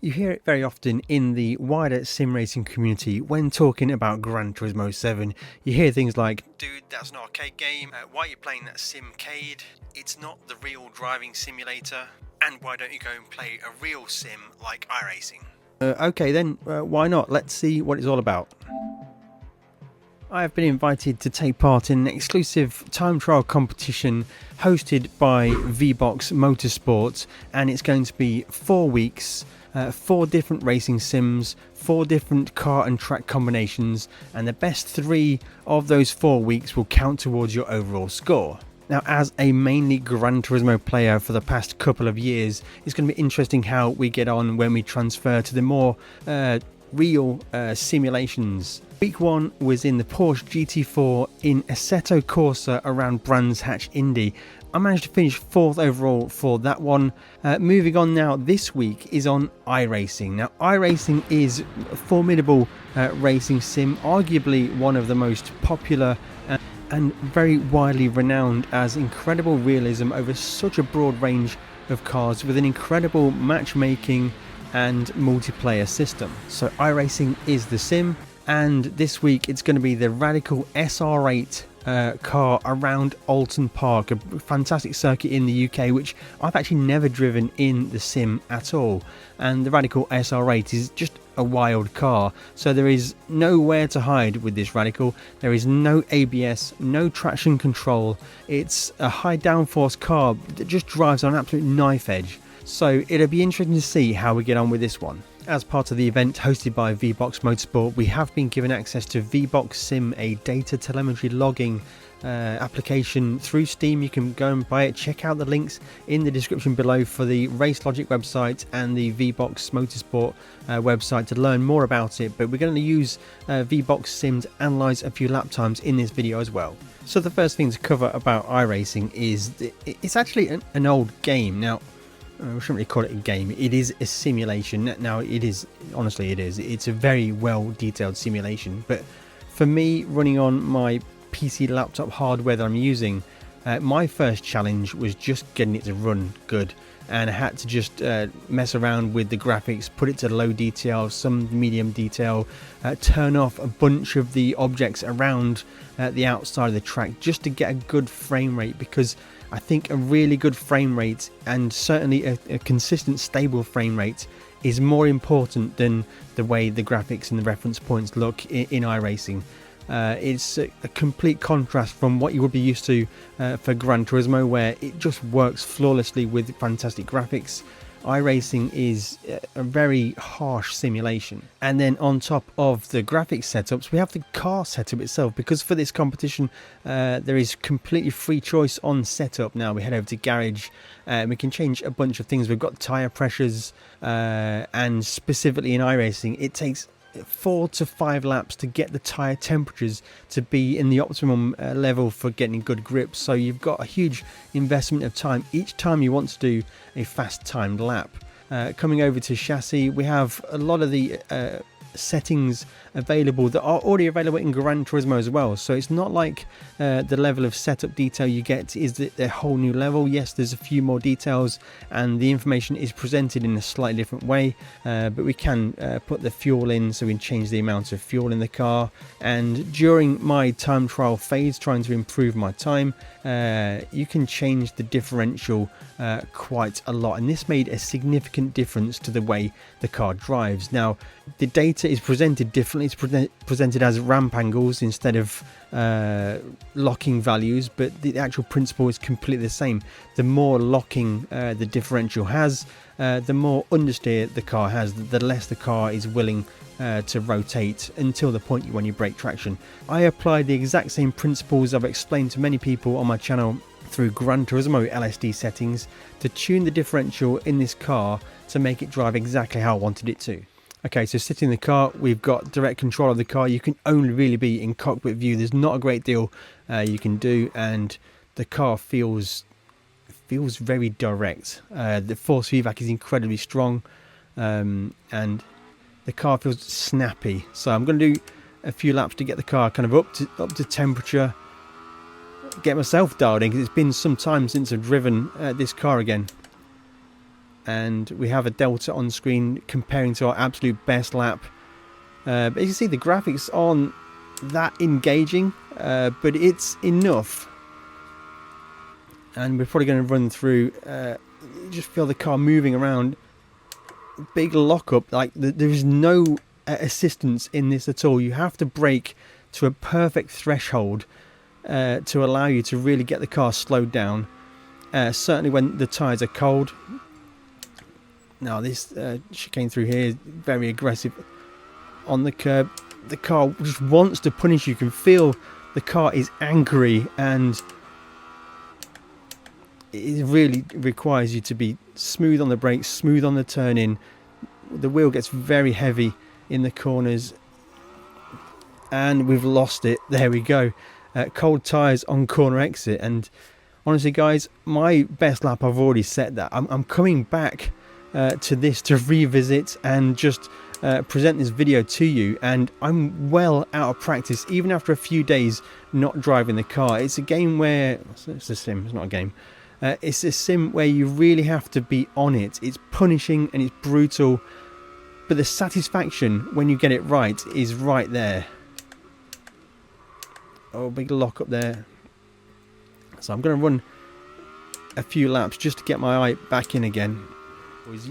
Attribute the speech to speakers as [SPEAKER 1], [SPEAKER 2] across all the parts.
[SPEAKER 1] You hear it very often in the wider sim racing community when talking about Gran Turismo 7. You hear things like, dude, that's an arcade game, why are you playing that simcade? It's not the real driving simulator, and why don't you go and play a real sim like iRacing? Okay then, why not? Let's see what it's all about. I have been invited to take part in an exclusive time trial competition hosted by VBOX Motorsport, and it's going to be 4 weeks, 4 different racing sims, 4 different car and track combinations, and the best 3 of those 4 weeks will count towards your overall score. Now, as a mainly Gran Turismo player for the past couple of years, it's going to be interesting how we get on when we transfer to the more real simulations. Week 1 was in the Porsche GT4 in Assetto Corsa around Brands Hatch Indy. I managed to finish 4th overall for that one. Moving on now, this week is on iRacing. Now, iRacing is a formidable racing sim, arguably one of the most popular and very widely renowned as incredible realism over such a broad range of cars with an incredible matchmaking and multiplayer system. So iRacing is the sim, and this week it's going to be the Radical SR8 car around Alton Park, a fantastic circuit in the UK which I've actually never driven in the sim at all. And the Radical SR8 is just a wild car, so there is nowhere to hide with this Radical. There is no ABS, no traction control. It's a high downforce car that just drives on an absolute knife edge. So it'll be interesting to see how we get on with this one. As part of the event hosted by VBOX Motorsport, we have been given access to VBOX SIM, a data telemetry logging application through Steam. You can go and buy it. Check out the links in the description below for the Race Logic website and the VBOX Motorsport website to learn more about it. But we're going to use VBOX SIM to analyse a few lap times in this video as well. So the first thing to cover about iRacing is it's actually an old game. Now, we shouldn't really call it a game. It is a simulation. Now, it is, honestly, it is. It's a very well detailed simulation. But for me, running on my PC laptop hardware that I'm using, my first challenge was just getting it to run good. And I had to just mess around with the graphics, put it to low detail, some medium detail, turn off a bunch of the objects around the outside of the track just to get a good frame rate, because I think a really good frame rate, and certainly a consistent stable frame rate, is more important than the way the graphics and the reference points look in iRacing. It's a complete contrast from what you would be used to for Gran Turismo, where it just works flawlessly with fantastic graphics. iRacing is a very harsh simulation. And then on top of the graphics setups, we have the car setup itself, because for this competition there is completely free choice on setup. Now we head over to Garage and we can change a bunch of things. We've got tyre pressures, and specifically in iRacing it takes 4 to 5 laps to get the tyre temperatures to be in the optimum level for getting good grip. So you've got a huge investment of time each time you want to do a fast timed lap. Coming over to chassis, we have a lot of the settings available that are already available in Gran Turismo as well. So it's not like the level of setup detail you get is a whole new level. Yes, there's a few more details and the information is presented in a slightly different way, but we can put the fuel in, so we can change the amount of fuel in the car. And during my time trial phase, trying to improve my time, you can change the differential quite a lot, and this made a significant difference to the way the car drives. Now, the data is presented differently. It's presented as ramp angles instead of locking values, but the actual principle is completely the same. The more locking the differential has, the more understeer the car has, the less the car is willing to rotate until the point when you break traction. I applied the exact same principles I've explained to many people on my channel through Gran Turismo LSD settings to tune the differential in this car to make it drive exactly how I wanted it to. Okay, so sitting in the car, we've got direct control of the car. You can only really be in cockpit view. There's not a great deal you can do, and the car feels very direct. The force feedback is incredibly strong, and the car feels snappy. So I'm going to do a few laps to get the car kind of up to temperature, get myself dialed in, because it's been some time since I've driven this car again. and we have a delta on screen comparing to our absolute best lap. But you can see the graphics aren't that engaging, but it's enough. And we're probably going to run through, you just feel the car moving around, big lockup, like there is no assistance in this at all. You have to brake to a perfect threshold to allow you to really get the car slowed down, certainly when the tyres are cold. Now this chicane through here is very aggressive on the curb. The car just wants to punish you. You can feel the car is angry, and it really requires you to be smooth on the brakes, smooth on the turn in. The wheel gets very heavy in the corners, and we've lost it. There we go. Cold tyres on corner exit. And honestly guys, my best lap, I've already set that. I'm coming back to this to revisit and just present this video to you, and I'm well out of practice even after a few days not driving the car. It's a game where it's a sim, it's not a game. It's a sim where you really have to be on it. It's punishing and it's brutal, but the satisfaction when you get it right is right there. Oh, big lock up there. So I'm going to run a few laps just to get my eye back in again.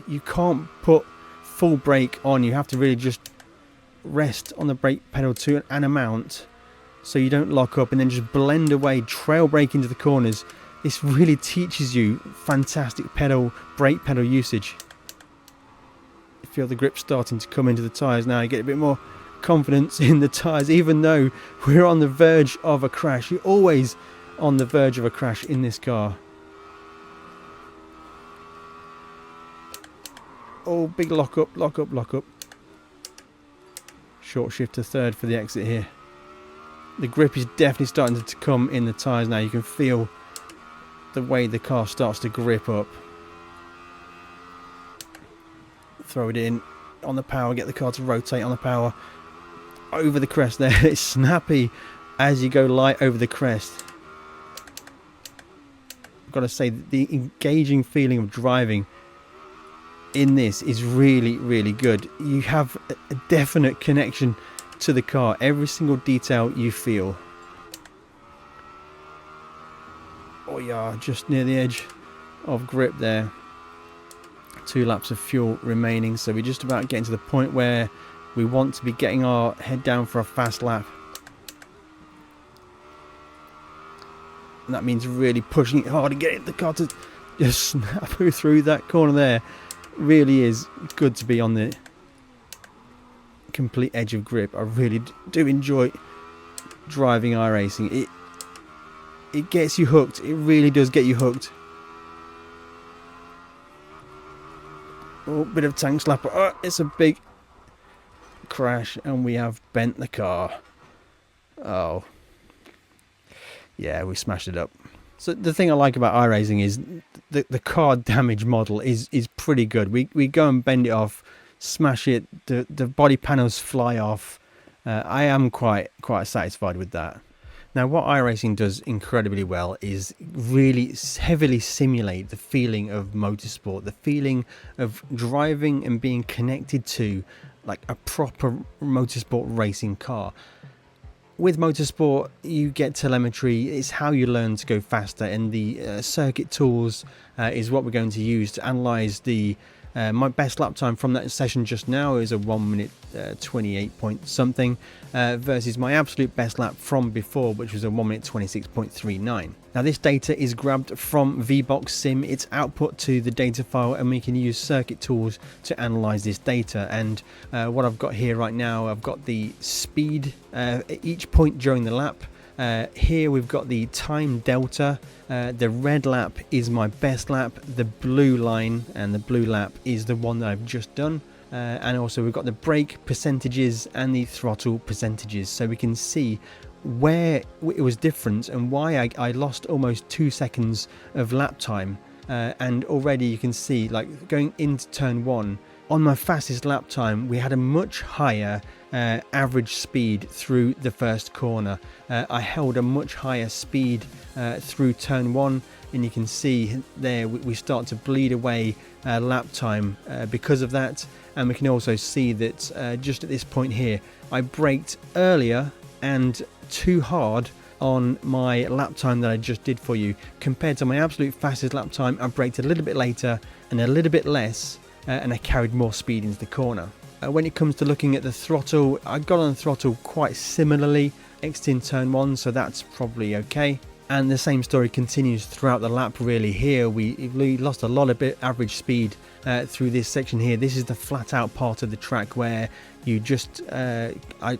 [SPEAKER 1] You can't put full brake on. You have to really just rest on the brake pedal to an amount so you don't lock up, and then just blend away, trail brake into the corners. This really teaches you fantastic brake pedal usage. You feel the grip starting to come into the tyres now. You get a bit more confidence in the tyres, even though we're on the verge of a crash. You're always on the verge of a crash in this car. Oh, big lock up, lock up, lock up. Short shift to third for the exit here. The grip is definitely starting to come in the tyres now. You can feel the way the car starts to grip up. Throw it in on the power, get the car to rotate on the power. Over the crest there. It's snappy as you go light over the crest. I've got to say, the engaging feeling of driving in this is really, really good. You have a definite connection to the car. Every single detail you feel. Oh yeah, just near the edge of grip there. 2 laps of fuel remaining, so we're just about getting to the point where we want to be getting our head down for a fast lap. And that means really pushing it hard and getting the car to just snap through that corner there. Really is good to be on the complete edge of grip. I really do enjoy driving iRacing. It gets you hooked. It really does get you hooked. Oh, bit of tank slapper. Oh, it's a big crash and we have bent the car. Oh. Yeah, we smashed it up. So the thing I like about iRacing is the car damage model is pretty good. We go and bend it off, smash it, the body panels fly off. I am quite satisfied with that. Now what iRacing does incredibly well is really heavily simulate the feeling of motorsport, the feeling of driving and being connected to like a proper motorsport racing car. With motorsport, you get telemetry. It's how you learn to go faster, and the circuit tools is what we're going to use to analyze the my best lap time from that session just now is a 1 minute 28 point something versus my absolute best lap from before, which was a 1 minute 26.39. Now this data is grabbed from VBOX SIM. It's output to the data file, and we can use circuit tools to analyze this data. And what I've got here right now, I've got the speed at each point during the lap. Here we've got the time delta. The red lap is my best lap, the blue line and the blue lap is the one that I've just done. And also we've got the brake percentages and the throttle percentages, so we can see where it was different and why I lost almost 2 seconds of lap time. And already you can see, like going into turn 1, on my fastest lap time, we had a much higher average speed through the first corner. I held a much higher speed through turn 1, and you can see there we start to bleed away lap time because of that. And we can also see that just at this point here, I braked earlier and too hard on my lap time that I just did for you. Compared to my absolute fastest lap time, I braked a little bit later and a little bit less, and I carried more speed into the corner. When it comes to looking at the throttle, I got on the throttle quite similarly, exiting turn 1, so that's probably okay. And the same story continues throughout the lap really. Here we lost a lot of average speed through this section here. This is the flat out part of the track where you just I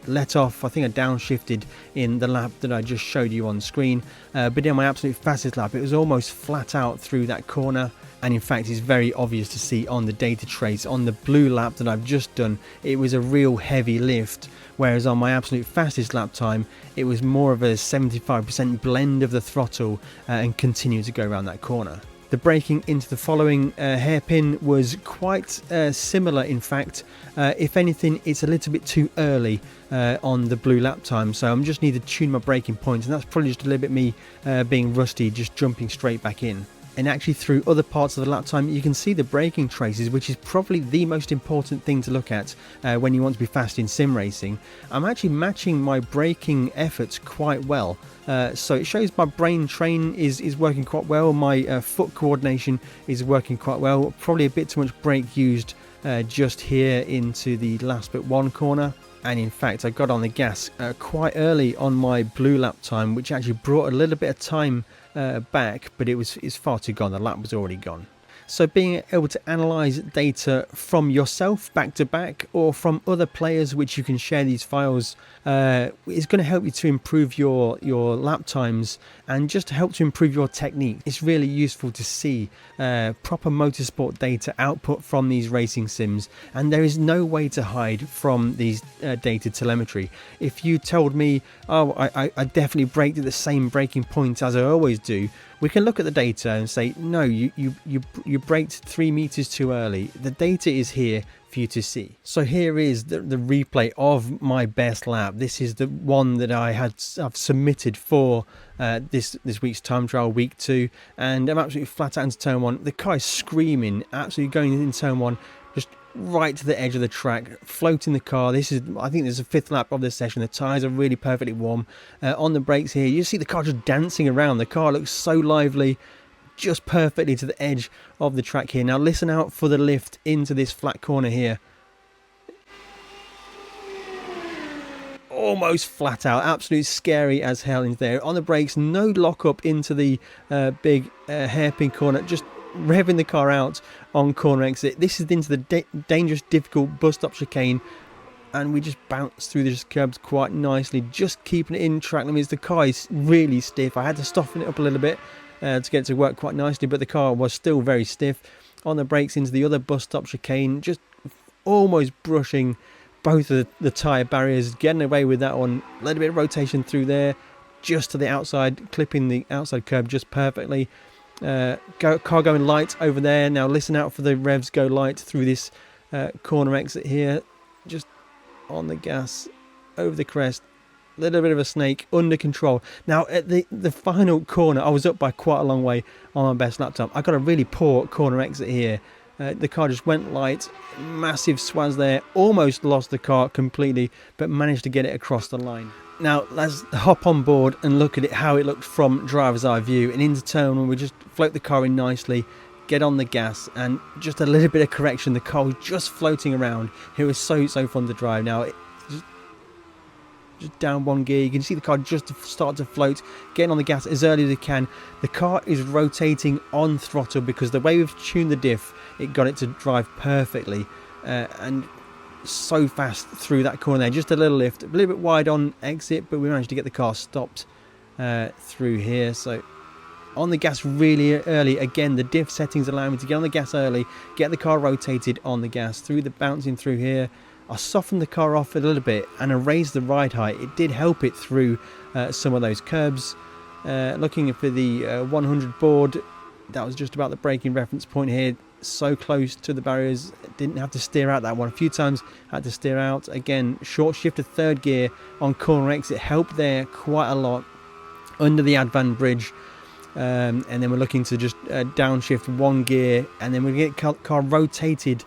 [SPEAKER 1] let off. I think I downshifted in the lap that I just showed you on screen, but in my absolute fastest lap it was almost flat out through that corner. And in fact, it's very obvious to see on the data trace on the blue lap that I've just done, it was a real heavy lift, whereas on my absolute fastest lap time it was more of a 75% blend of the throttle and continued to go around that corner. The braking into the following hairpin was quite similar. In fact, if anything, it's a little bit too early on the blue lap time, so I'm just need to tune my braking points, and that's probably just a little bit me being rusty, just jumping straight back in. And actually through other parts of the lap time you can see the braking traces, which is probably the most important thing to look at when you want to be fast in sim racing. I'm actually matching my braking efforts quite well, so it shows my brain train is working quite well, my foot coordination is working quite well. Probably a bit too much brake used just here into the last but one corner. And in fact I got on the gas quite early on my blue lap time, which actually brought a little bit of time back, but it's far too gone. The lap was already gone. So being able to analyze data from yourself back to back or from other players, which you can share these files, is going to help you to improve your lap times and just to help to improve your technique. It's really useful to see proper motorsport data output from these racing sims, and there is no way to hide from these data telemetry. If you told me, oh, I definitely braked at the same braking point as I always do, we can look at the data and say, no, you braked 3 meters too early. The data is here for you to see. So here is the replay of my best lap. This is the one that I've submitted for this week's time trial, week 2, and I'm absolutely flat out into turn 1. The car is screaming, absolutely going in turn 1, just right to the edge of the track, floating the car. I think this is the 5th lap of this session. The tyres are really perfectly warm. On the brakes here, you see the car just dancing around. The car looks so lively, just perfectly to the edge of the track here. Now listen out for the lift into this flat corner here. Almost flat out, absolutely scary as hell in there. On the brakes, no lock up into the big hairpin corner, just revving the car out on corner exit. This is into the dangerous, difficult bus stop chicane, and we just bounce through these curbs quite nicely, just keeping it in track limits. The car is really stiff. I had to soften it up a little bit to get it to work quite nicely, but the car was still very stiff. On the brakes into the other bus stop chicane, just almost brushing both of the tyre barriers, getting away with that one. A little bit of rotation through there, just to the outside, clipping the outside curb just perfectly. Car going light over there. Now listen out for the revs go light through this corner exit here. Just on the gas, over the crest, a little bit of a snake, under control. Now at the final corner, I was up by quite a long way on my best lap time. I got a really poor corner exit here. The car just went light, massive swaz there, almost lost the car completely, but managed to get it across the line. Now let's hop on board and look at it, how it looked from driver's eye view. And into turn 1, we just float the car in nicely, get on the gas, and just a little bit of correction. The car was just floating around. It was so fun to drive. Now just down 1 gear, you can see the car just start to float, getting on the gas as early as it can. The car is rotating on throttle because the way we've tuned the diff, it got it to drive perfectly, and so fast through that corner there. Just a little lift, a little bit wide on exit, but we managed to get the car stopped through here. So on the gas really early. Again, the diff settings allow me to get on the gas early, get the car rotated on the gas through the bouncing through here. I softened the car off a little bit and I raised the ride height. It did help it through some of those curbs. Looking for the 100 board, that was just about the braking reference point here. so close to the barriers. Didn't have to steer out that one a few times, had to steer out. Again, short shift to third gear on corner exit helped there quite a lot under the Advan bridge. And then we're looking to just downshift one gear, and then we get car rotated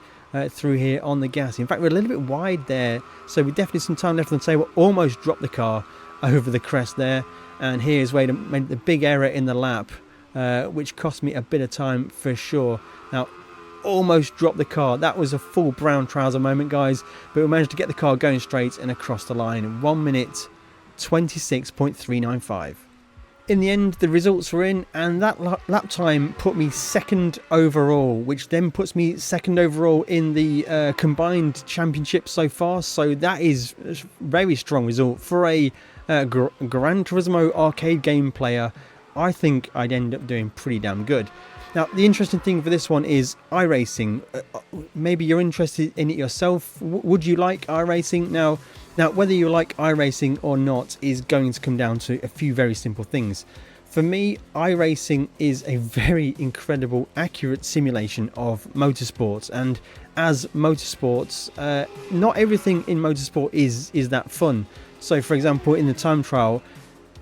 [SPEAKER 1] through here on the gas. In fact, we're a little bit wide there, so we definitely some time left on the table. Almost dropped the car over the crest there, and here's where it made the big error in the lap, which cost me a bit of time for sure. Now, almost dropped the car. That was a full brown trouser moment, guys, but we managed to get the car going straight and across the line. 1 minute 26.395. In the end, the results were in, and that lap time put me second overall, which then puts me second overall in the combined championship so far. So that is a very strong result for a Gran Turismo arcade game player. I think I'd end up doing pretty damn good. Now, the interesting thing for this one is iRacing. Maybe you're interested in it yourself. Would you like iRacing? Now, whether you like iRacing or not is going to come down to a few very simple things. For me, iRacing is a very incredible, accurate simulation of motorsports. And as motorsports, not everything in motorsport is that fun. So, for example, in the time trial,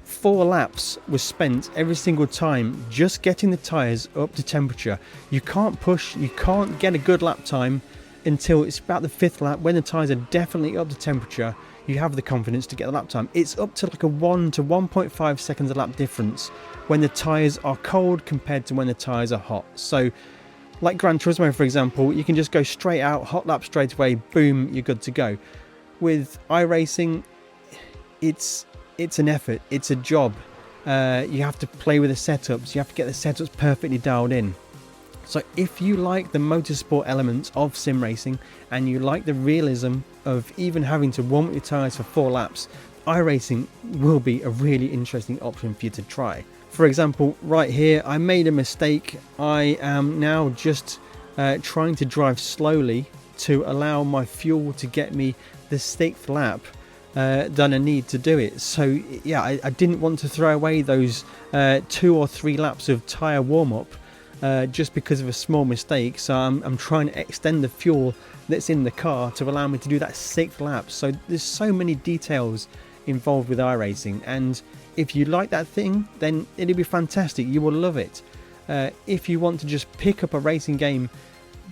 [SPEAKER 1] 4 laps was spent every single time just getting the tyres up to temperature. You can't push, you can't get a good lap time until it's about the 5th lap, when the tyres are definitely up to temperature. You have the confidence to get the lap time. It's up to like a 1 to 1.5 seconds a lap difference when the tyres are cold compared to when the tyres are hot. So like Gran Turismo, for example, you can just go straight out, hot lap straight away, boom, you're good to go. With iRacing, it's an effort, it's a job. You have to play with the setups, you have to get the setups perfectly dialed in. So if you like the motorsport elements of sim racing and you like the realism of even having to warm up your tyres for 4 laps, iRacing will be a really interesting option for you to try. For example, right here, I made a mistake. I am now just trying to drive slowly to allow my fuel to get me the 6th lap than I need to do it. So yeah, I didn't want to throw away those 2 or 3 laps of tyre warm-up just because of a small mistake. So I'm trying to extend the fuel that's in the car to allow me to do that 6th lap. So there's so many details involved with iRacing, and if you like that thing, then it'll be fantastic. You will love it. If you want to just pick up a racing game,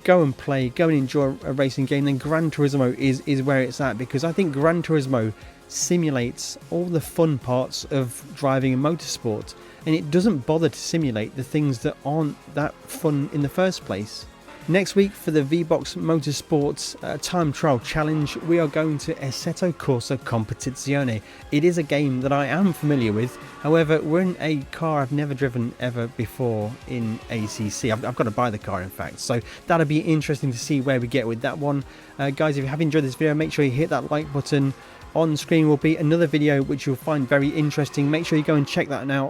[SPEAKER 1] go and play, go and enjoy a racing game, then Gran Turismo is where it's at, because I think Gran Turismo simulates all the fun parts of driving a motorsport, and it doesn't bother to simulate the things that aren't that fun in the first place. Next week, for the VBOX Motorsports Time Trial Challenge, we are going to Assetto Corsa Competizione. It is a game that I am familiar with, however, we're in a car I've never driven ever before in ACC. I've got to buy the car, in fact, so that'll be interesting to see where we get with that one. Guys, if you have enjoyed this video, make sure you hit that like button. On screen will be another video which you'll find very interesting. Make sure you go and check that out.